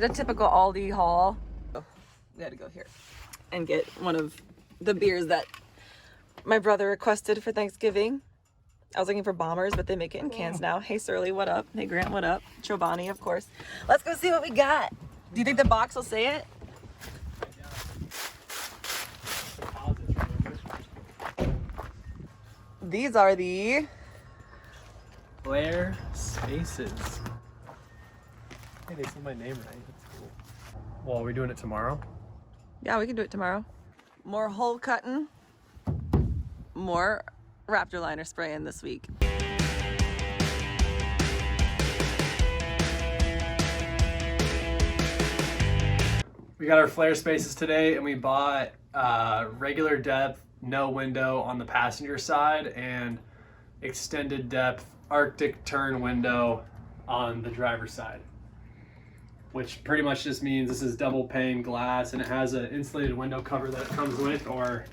The typical Aldi haul. Oh, we had to go here and get one of the beers that my brother requested for Thanksgiving. I was looking for Bombers, but they make it in cans now. Hey Surly, what up? Hey Grant, what up? Chobani, of course. Let's go see what we got. Do you think the box will say it? These are the Flarespaces. Hey, they said my name right. That's cool. Well, are we doing it tomorrow? Yeah, we can do it tomorrow. More hole cutting. More Raptor Liner spraying this week. We got our Flarespaces today, and we bought regular depth, no window on the passenger side, and extended depth Arctic turn window on the driver's side. Which pretty much just means this is double pane glass, and it has an insulated window cover that it comes with, or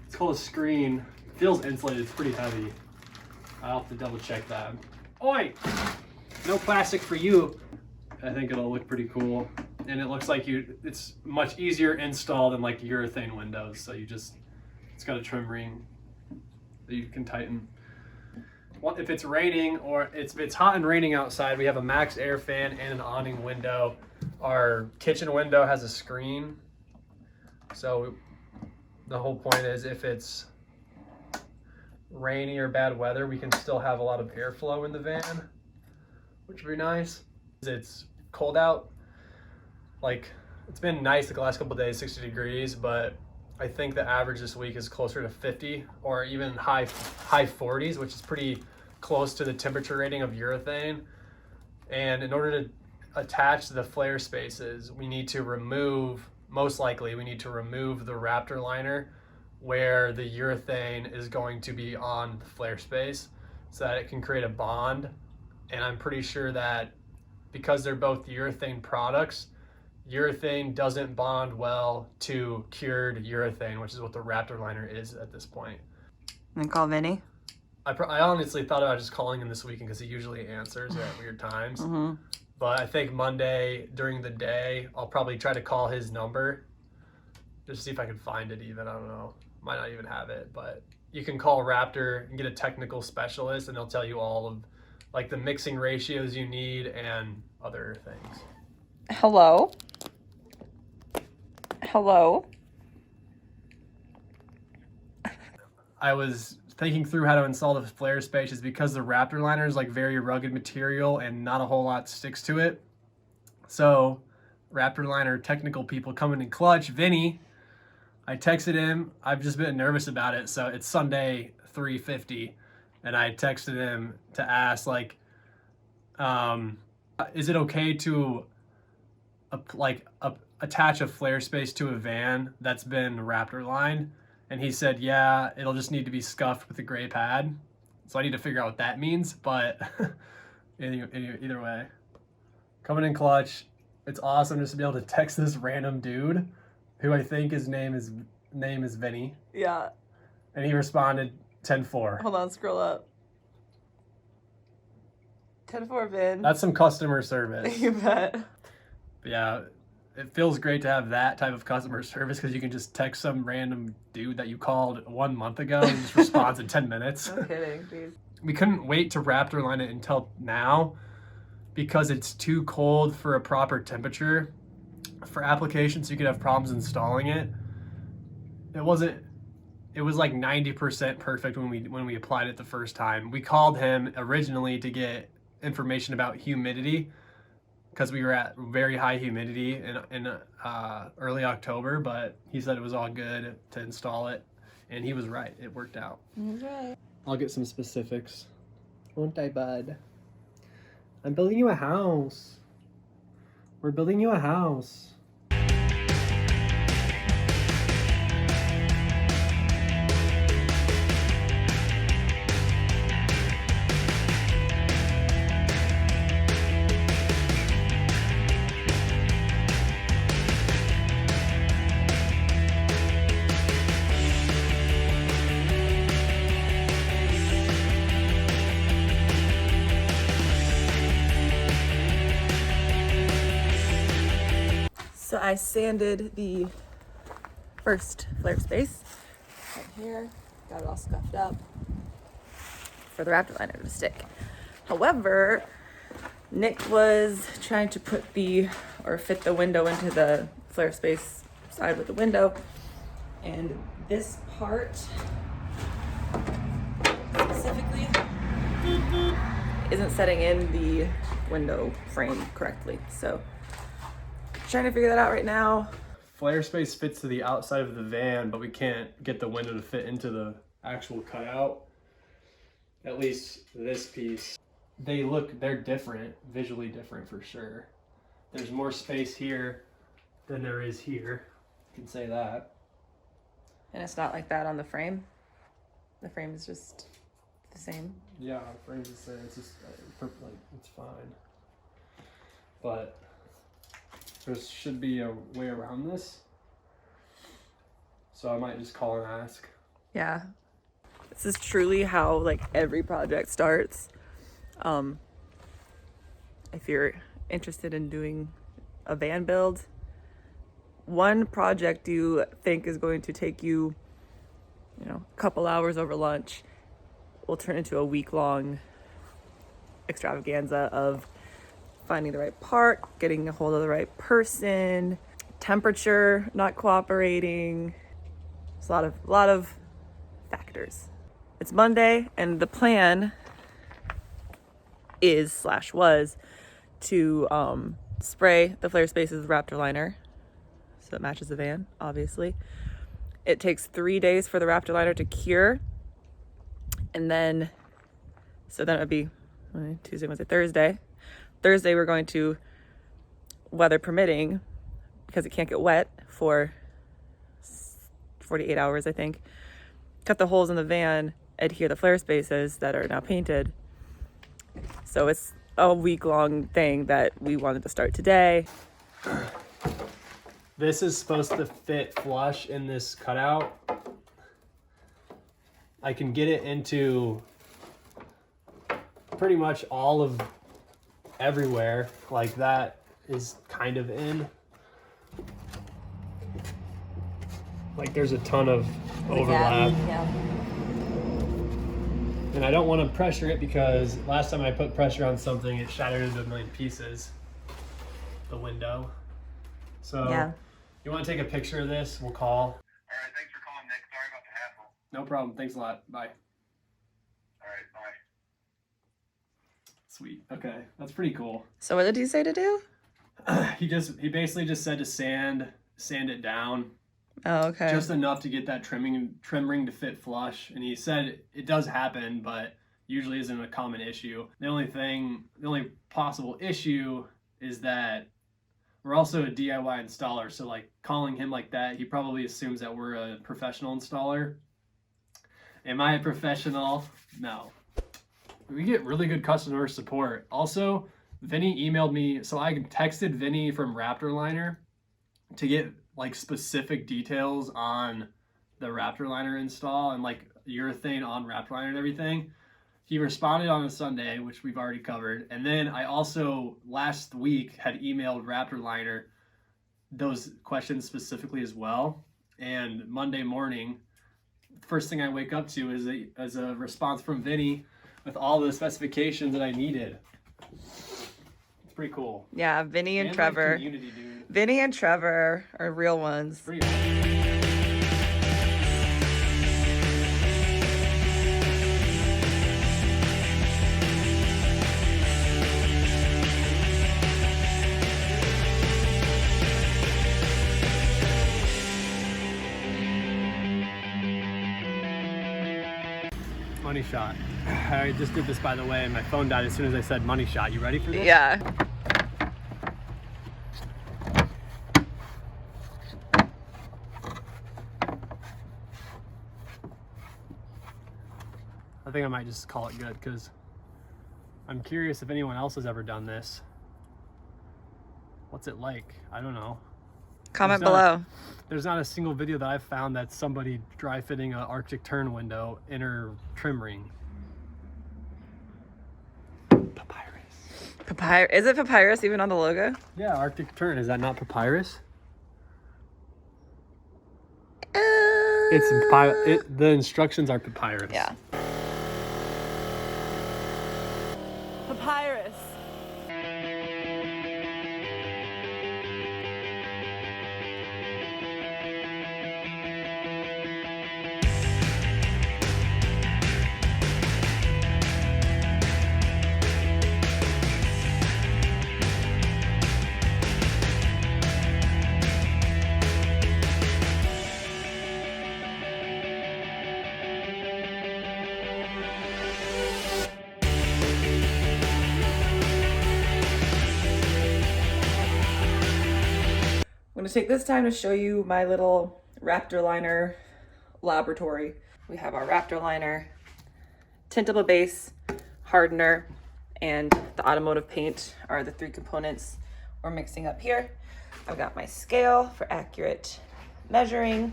it's called a screen. It feels insulated, it's pretty heavy. I'll have to double check that. Oi! No plastic for you. I think it'll look pretty cool. And it looks like it's much easier install than like urethane windows. So it's got a trim ring that you can tighten. Well, if it's raining or if it's hot and raining outside, we have a max air fan and an awning window. Our kitchen window has a screen. So the whole point is if it's rainy or bad weather, we can still have a lot of airflow in the van, which would be nice. It's cold out. Like, it's been nice the last couple of days, 60 degrees, but I think the average this week is closer to 50 or even high 40s, which is pretty close to the temperature rating of urethane. And in order to attach the Flarespaces, we need to remove, most likely, we need to remove the Raptor liner where the urethane is going to be on the Flarespace so that it can create a bond. And I'm pretty sure that because they're both urethane products, urethane doesn't bond well to cured urethane, which is what the Raptor liner is at this point. And call Vinny. I honestly thought about just calling him this weekend because he usually answers at weird times. Mm-hmm. But I think Monday during the day, I'll probably try to call his number just to see if I can find it even. I don't know. Might not even have it, but you can call Raptor and get a technical specialist and they'll tell you all of like the mixing ratios you need and other things. Hello? Hello? I was thinking through how to install the Flarespaces because the Raptor liner is like very rugged material and not a whole lot sticks to it. So Raptor liner technical people coming in clutch. Vinny, I texted him. I've just been nervous about it. So it's Sunday 3:50 and I texted him to ask like, is it okay to attach a Flarespace to a van that's been Raptor lined? And he said, yeah, it'll just need to be scuffed with a gray pad. So I need to figure out what that means, but either way, coming in clutch. It's awesome just to be able to text this random dude who I think his name is Vinny. Yeah. And he responded 10-4. Hold on, scroll up. 10-4 Vin. That's some customer service. You bet. But yeah, it feels great to have that type of customer service because you can just text some random dude that you called 1 month ago and just responds in 10 minutes. No kidding, please. We couldn't wait to Raptor line it until now because it's too cold for a proper temperature for application, so you could have problems installing it. It was like 90% perfect when we applied it the first time. We called him originally to get information about humidity because we were at very high humidity in early October, but he said it was all good to install it, and he was right. It worked out. Okay. I'll get some specifics. Won't I, bud? I'm building you a house. We're building you a house. So I sanded the first flare space right here, got it all scuffed up for the Raptor liner to stick. However, Nick was trying to fit the window into the flare space side with the window, and this part specifically isn't setting in the window frame correctly. So trying to figure that out right now. Flare space fits to the outside of the van, but we can't get the window to fit into the actual cutout. At least this piece. They're different, visually different for sure. There's more space here than there is here. You can say that. And it's not like that on the frame. The frame is just the same. Yeah, the frame's the same. It's just it's fine. But there should be a way around this. So I might just call and ask. Yeah. This is truly how like every project starts. If you're interested in doing a van build, one project you think is going to take you, a couple hours over lunch will turn into a week-long extravaganza of finding the right part, getting a hold of the right person, temperature not cooperating. There's a lot of factors. It's Monday, and the plan was to spray the flare spaces with Raptor Liner so it matches the van, obviously. It takes 3 days for the Raptor Liner to cure, and then it would be Tuesday, Wednesday, Thursday. Thursday we're going to, weather permitting, because it can't get wet for 48 hours, I think, cut the holes in the van, adhere the flare spaces that are now painted. So it's a week-long thing that we wanted to start today. This is supposed to fit flush in this cutout. I can get it into pretty much all of everywhere. Like that is kind of in. Like there's a ton of overlap. Yeah. And I don't want to pressure it because last time I put pressure on something, it shattered into a million pieces, the window. So Yeah. You want to take a picture of this? We'll call. All right, thanks for calling, Nick. Sorry about the hassle. No problem. Thanks a lot. Bye. All right, bye. Sweet. Okay. That's pretty cool. So what did he say to do? He basically just said to sand it down. Oh, okay. Just enough to get that trim ring to fit flush. And he said it does happen, but usually isn't a common issue. The only possible issue is that we're also a DIY installer. So like calling him like that, he probably assumes that we're a professional installer. Am I a professional? No. We get really good customer support. Also, Vinny emailed me. So I texted Vinny from Raptor Liner to get like specific details on the Raptor Liner install and like urethane on Raptor Liner and everything. He responded on a Sunday, which we've already covered. And then I also last week had emailed Raptor Liner those questions specifically as well. And Monday morning, first thing I wake up to is a response from Vinny with all the specifications that I needed. It's pretty cool. Yeah, Vinny and like, Trevor. community, dude. Vinny and Trevor are real ones. Pretty money shot. I just did this, by the way, and my phone died as soon as I said money shot. You ready for this? Yeah. I think I might just call it good because I'm curious if anyone else has ever done this. What's it like? I don't know. Comment below. There's not a single video that I've found that's somebody dry fitting an Arctic Tern window inner trim ring. Papyrus. Is it papyrus even on the logo? Yeah, Arctic Tern. Is that not papyrus? The instructions are papyrus. Yeah. Papyrus. I'm going to take this time to show you my little Raptor Liner laboratory. We have our Raptor Liner, tintable base, hardener, and the automotive paint are the three components we're mixing up here. I've got my scale for accurate measuring,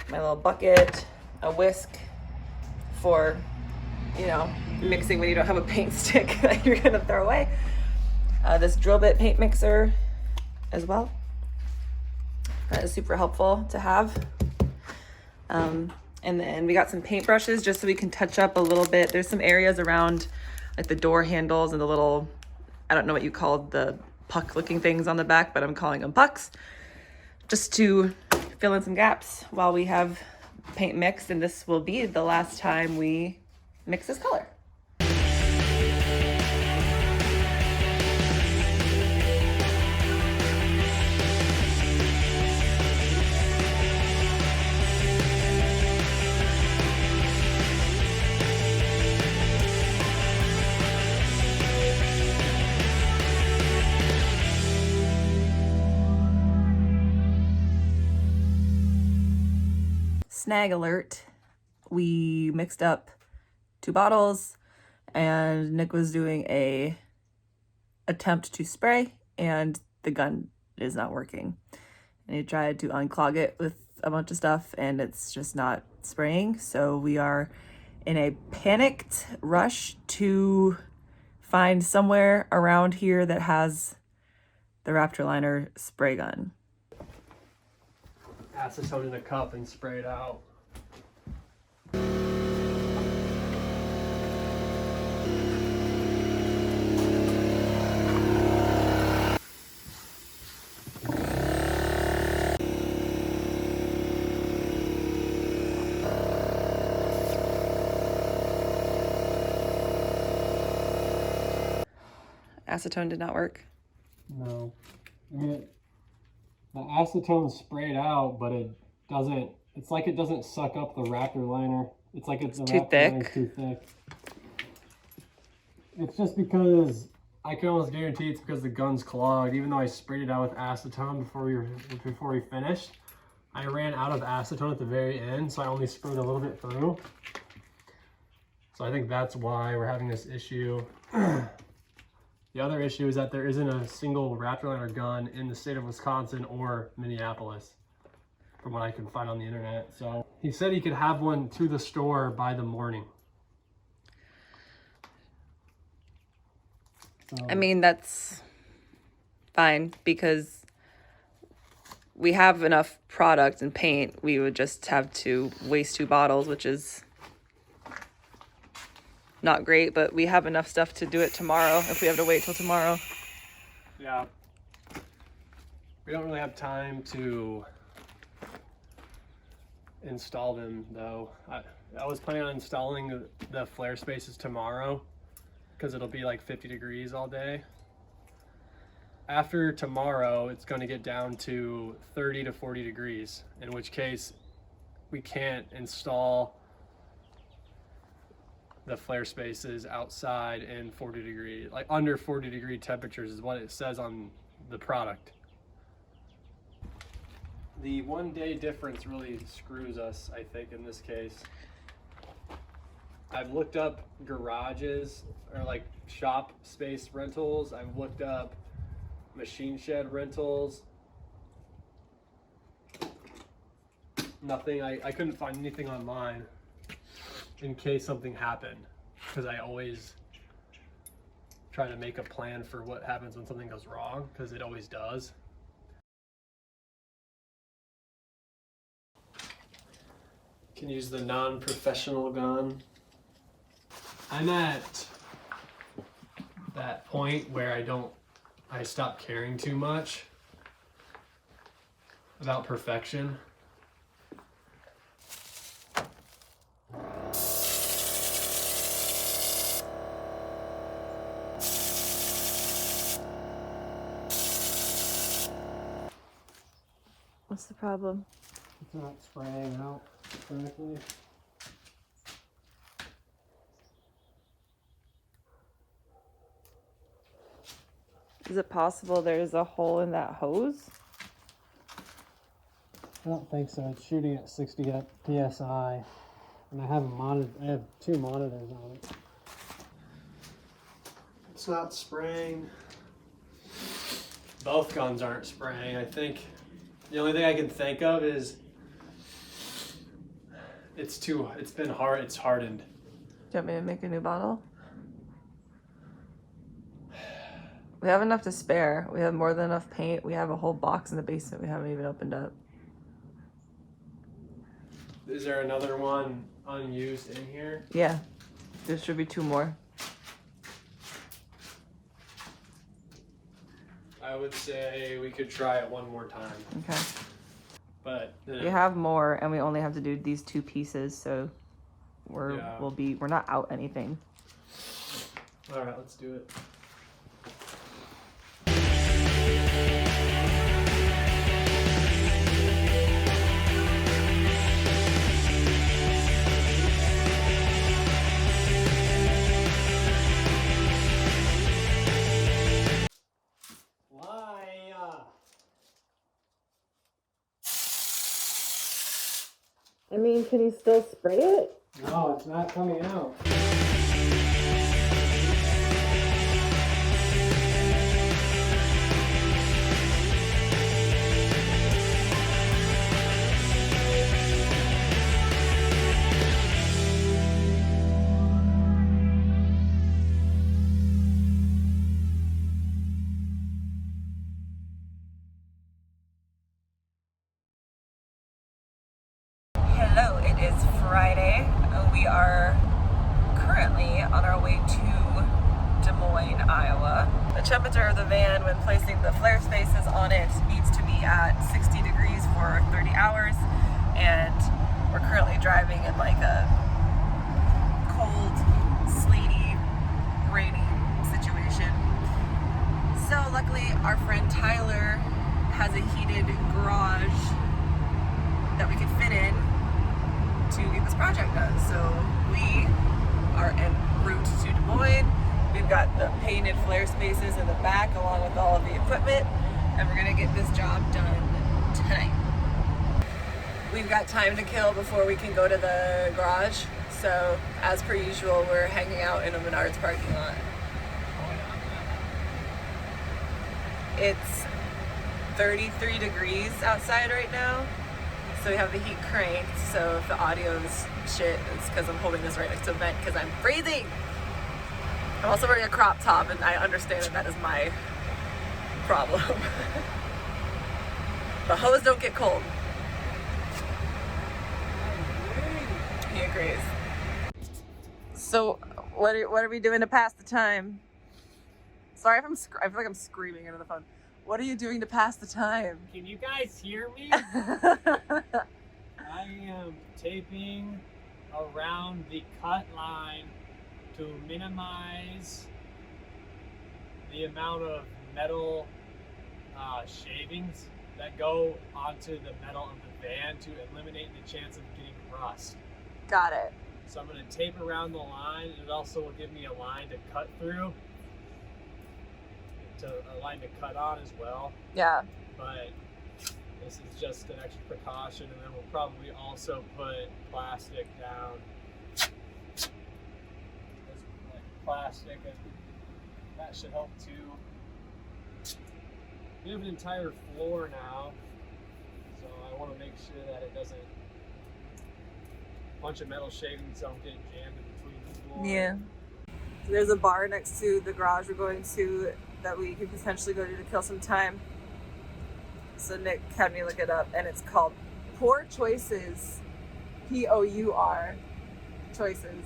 my little bucket, a whisk for, you know, mixing when you don't have a paint stick that you're going to throw away. This drill bit paint mixer as well. That is super helpful to have. And then we got some paint brushes just so we can touch up a little bit. There's some areas around like the door handles and the little, I don't know what you called the puck looking things on the back, but I'm calling them pucks, just to fill in some gaps while we have paint mixed. And this will be the last time we mix this color. Snag alert, we mixed up 2 bottles and Nick was doing a attempt to spray and the gun is not working. And he tried to unclog it with a bunch of stuff and it's just not spraying. So we are in a panicked rush to find somewhere around here that has the Raptor Liner spray gun. Acetone in a cup and spray it out. Acetone did not work. No. I mean, the acetone's sprayed out, but it doesn't, it's like it doesn't suck up the Raptor Liner. It's like it's too thick. Too thick. It's just because I can almost guarantee it's because the gun's clogged. Even though I sprayed it out with acetone before we finished, I ran out of acetone at the very end, so I only sprayed a little bit through. So I think that's why we're having this issue. The other issue is that there isn't a single Raptor Liner gun in the state of Wisconsin or Minneapolis, from what I can find on the internet. So he said he could have one to the store by the morning. So, I mean, that's fine because we have enough product and paint. We would just have to waste 2 bottles, which is not great, but we have enough stuff to do it tomorrow if we have to wait till tomorrow. yeah. We don't really have time to install them though. I was planning on installing the Flarespaces tomorrow because it'll be like 50 degrees all day. After tomorrow, it's going to get down to 30 to 40 degrees, in which case we can't install the Flarespaces outside in 40 degree, like under 40 degree temperatures is what it says on the product. The 1 day difference really screws us, I think, in this case. I've looked up garages or like shop space rentals. I've looked up machine shed rentals. Nothing, I couldn't find anything online in case something happened, because I always try to make a plan for what happens when something goes wrong, because it always does. Can use the non-professional gun. I'm at that point where I stop caring too much about perfection. What's the problem? It's not spraying out correctly. Is it possible there's a hole in that hose? I don't think so. It's shooting at 60 psi, and I have a monitor. I have 2 monitors on it. It's not spraying. Both guns aren't spraying. I think the only thing I can think of is it's been hard. It's hardened. Do you want me to make a new bottle? We have enough to spare. We have more than enough paint. We have a whole box in the basement we haven't even opened up. Is there another one unused in here? Yeah, there should be 2 more. I would say we could try it one more time. Okay. But We have more, and we only have to do these 2 pieces, so we're not out anything. All right, let's do it. I mean, can you still spray it? No, it's not coming out. Hello, it is Friday. We are currently on our way to Des Moines, Iowa. The temperature of the van when placing the Flarespaces on it needs to be at 60 degrees for 30 hours, and we're currently driving in like a cold, sleety, rainy situation. So luckily our friend Tyler has a heated garage that we could fit in to get this project done. So we are en route to Des Moines. We've got the painted Flarespaces in the back along with all of the equipment, and we're gonna get this job done tonight. We've got time to kill before we can go to the garage, so as per usual, we're hanging out in a Menards parking lot. It's 33 degrees outside right now. So we have the heat cranked, so if the audio is shit, it's because I'm holding this right next to a vent because I'm freezing. I'm also wearing a crop top, and I understand that is my problem. The hose don't get cold. He agrees. So what are we doing to pass the time? Sorry if I feel like I'm screaming into the phone. What are you doing to pass the time? Can you guys hear me? I am taping around the cut line to minimize the amount of metal shavings that go onto the metal of the van to eliminate the chance of getting rust. Got it. So I'm going to tape around the line. It also will give me a line to cut through. A line to cut on as well. Yeah. But this is just an extra precaution, and then we'll probably also put plastic down. This, like plastic, and that should help too. We have an entire floor now, so I want to make sure that it doesn't. A bunch of metal shavings don't get jammed in between the floor. Yeah. So there's a bar next to the garage we're going to that we could potentially go to kill some time. So Nick had me look it up, and it's called Poor Choices P-O-U-R. Choices.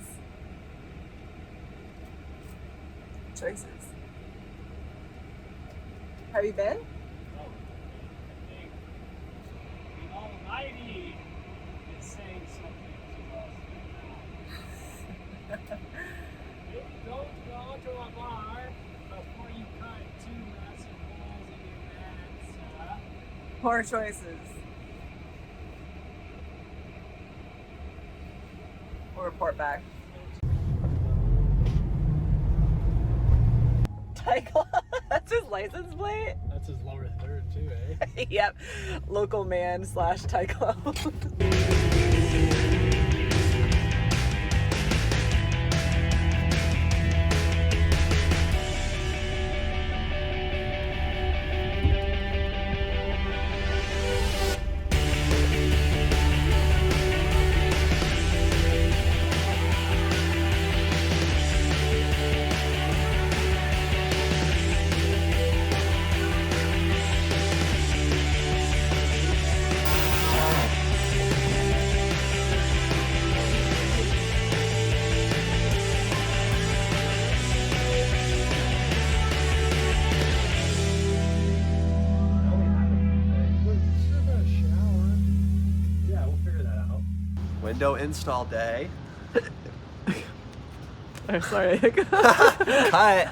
Choices. Have you been? Oh, I think the Almighty is saying something to us right now. Don't go to a bar before you cut 2 massive holes in your pants. Poor choices. We'll report back. Tycla. That's his license plate? That's his lower third too, eh? Yep. Local man / Tycla. Window install day. Oh, sorry. Cut.